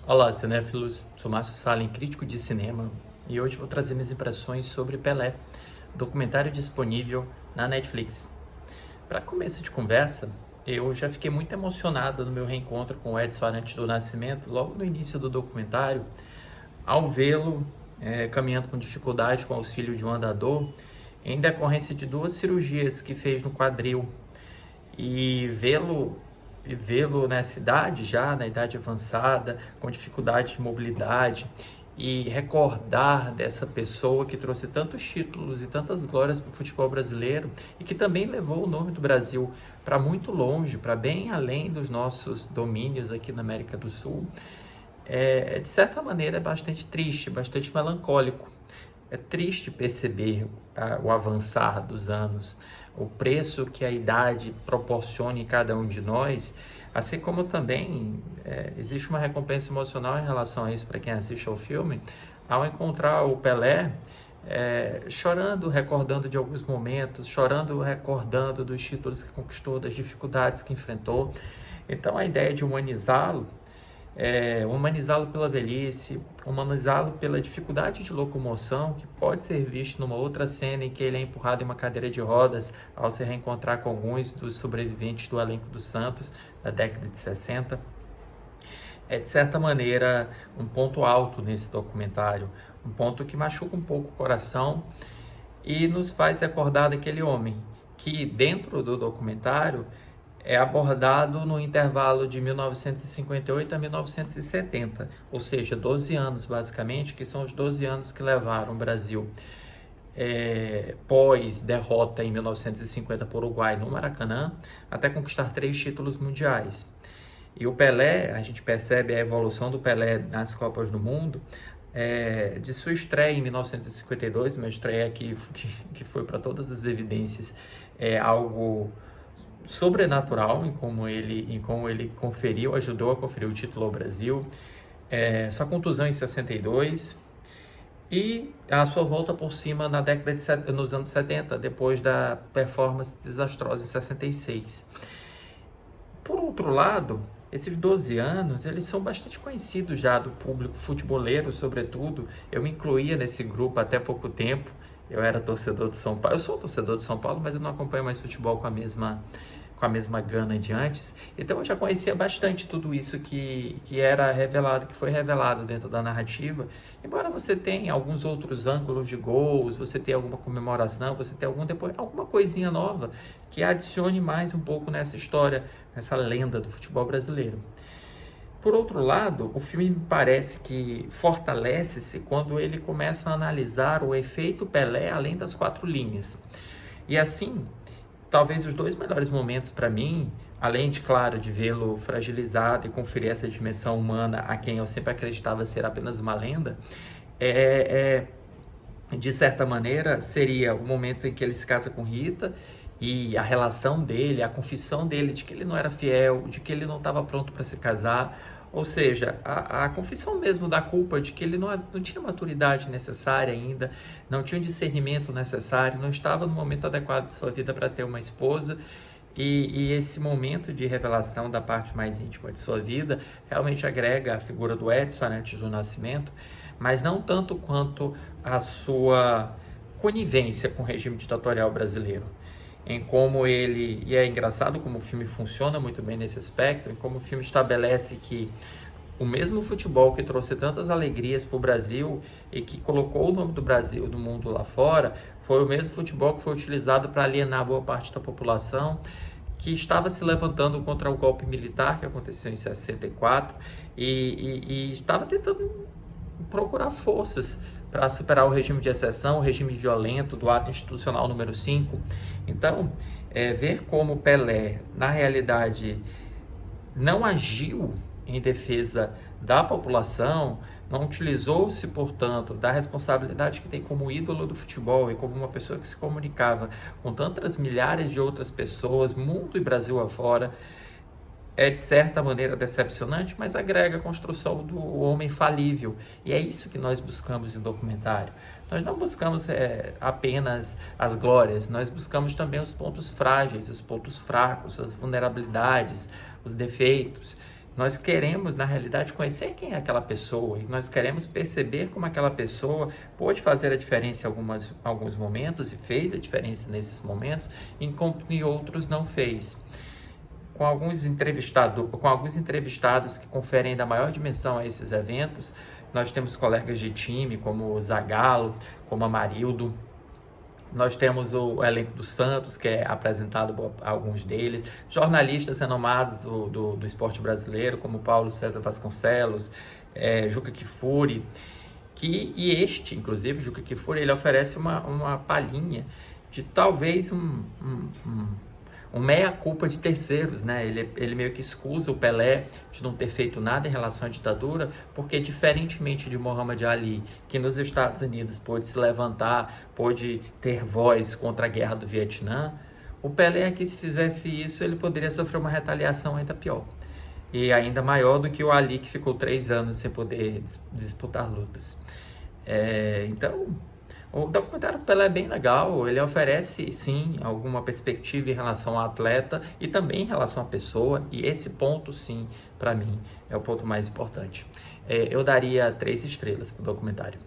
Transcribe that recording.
Olá, cinéfilos. Sou Márcio Salem, crítico de cinema, e hoje vou trazer minhas impressões sobre Pelé, documentário disponível na Netflix. Para começo de conversa, eu já fiquei muito emocionado no meu reencontro com o Edson Arantes do Nascimento, logo no início do documentário, ao vê-lo caminhando com dificuldade com o auxílio de um andador, em decorrência de 2 cirurgias que fez no quadril. E vê-lo nessa idade, já na idade avançada, com dificuldade de mobilidade, e recordar dessa pessoa que trouxe tantos títulos e tantas glórias para o futebol brasileiro e que também levou o nome do Brasil para muito longe, para bem além dos nossos domínios aqui na América do Sul, de certa maneira é bastante triste, bastante melancólico. É triste perceber o avançar dos anos, o preço que a idade proporciona em cada um de nós, assim como também existe uma recompensa emocional em relação a isso para quem assiste ao filme, ao encontrar o Pelé chorando, recordando de alguns momentos, chorando, recordando dos títulos que conquistou, das dificuldades que enfrentou. Então a ideia de humanizá-lo pela velhice, humanizá-lo pela dificuldade de locomoção, que pode ser visto numa outra cena em que ele é empurrado em uma cadeira de rodas ao se reencontrar com alguns dos sobreviventes do elenco do Santos da década de 60. É, de certa maneira, um ponto alto nesse documentário, um ponto que machuca um pouco o coração e nos faz recordar daquele homem que, dentro do documentário, é abordado no intervalo de 1958 a 1970, ou seja, 12 anos basicamente, que são os 12 anos que levaram o Brasil, pós-derrota em 1950 para o Uruguai no Maracanã, até conquistar 3 títulos mundiais. E o Pelé, a gente percebe a evolução do Pelé nas Copas do Mundo, de sua estreia em 1952, uma estreia que foi para todas as evidências algo sobrenatural em como ele ajudou a conferir o título ao Brasil, sua contusão em 62 e a sua volta por cima nos anos 70, depois da performance desastrosa em 66. Por outro lado, esses 12 anos, eles são bastante conhecidos já do público futeboleiro, sobretudo. Eu me incluía nesse grupo até pouco tempo. Eu era torcedor de São Paulo. Eu sou torcedor de São Paulo, mas eu não acompanho mais futebol com a mesma gana de antes. Então eu já conhecia bastante tudo isso que era revelado, que foi revelado dentro da narrativa. Embora você tenha alguns outros ângulos de gols, você tenha alguma comemoração, você tenha alguma coisinha nova que adicione mais um pouco nessa história, nessa lenda do futebol brasileiro. Por outro lado, o filme me parece que fortalece-se quando ele começa a analisar o efeito Pelé além das 4 linhas. E assim, talvez os 2 melhores momentos para mim, além de, claro, de vê-lo fragilizado e conferir essa dimensão humana a quem eu sempre acreditava ser apenas uma lenda, de certa maneira, seria o momento em que ele se casa com Rita e a relação dele, a confissão dele de que ele não era fiel, de que ele não estava pronto para se casar. Ou seja, a confissão mesmo da culpa de que ele não tinha maturidade necessária ainda, não tinha o discernimento necessário, não estava no momento adequado de sua vida para ter uma esposa. E esse momento de revelação da parte mais íntima de sua vida realmente agrega a figura do Edson antes do Nascimento, mas não tanto quanto a sua conivência com o regime ditatorial brasileiro. Em como e é engraçado como o filme funciona muito bem nesse aspecto, em como o filme estabelece que o mesmo futebol que trouxe tantas alegrias para o Brasil e que colocou o nome do Brasil no mundo lá fora, foi o mesmo futebol que foi utilizado para alienar boa parte da população que estava se levantando contra o golpe militar que aconteceu em 64 e estava tentando procurar forças para superar o regime de exceção, o regime violento do ato institucional número 5. Então, ver como Pelé, na realidade, não agiu em defesa da população, não utilizou-se, portanto, da responsabilidade que tem como ídolo do futebol e como uma pessoa que se comunicava com tantas milhares de outras pessoas, mundo e Brasil afora, é de certa maneira decepcionante, mas agrega a construção do homem falível. E é isso que nós buscamos em documentário. Nós não buscamos apenas as glórias, nós buscamos também os pontos frágeis, os pontos fracos, as vulnerabilidades, os defeitos. Nós queremos, na realidade, conhecer quem é aquela pessoa e nós queremos perceber como aquela pessoa pôde fazer a diferença em alguns momentos e fez a diferença nesses momentos, enquanto em outros não fez. Com alguns entrevistados que conferem ainda maior dimensão a esses eventos, nós temos colegas de time como o Zagallo, como a Marildo. Nós temos o elenco do Santos, que é apresentado por alguns deles, jornalistas renomados do esporte brasileiro, como Paulo César Vasconcelos, Juca Kfouri, inclusive, o Juca Kfouri, ele oferece uma palhinha de talvez um meia-culpa de terceiros, né? Ele meio que excusa o Pelé de não ter feito nada em relação à ditadura, porque diferentemente de Muhammad Ali, que nos Estados Unidos pôde se levantar, pôde ter voz contra a guerra do Vietnã, o Pelé aqui, se fizesse isso, ele poderia sofrer uma retaliação ainda pior. E ainda maior do que o Ali, que ficou 3 anos sem poder disputar lutas. Então, o documentário do Pelé é bem legal, ele oferece, sim, alguma perspectiva em relação ao atleta e também em relação à pessoa, e esse ponto, sim, para mim, é o ponto mais importante. Eu daria 3 estrelas para o documentário.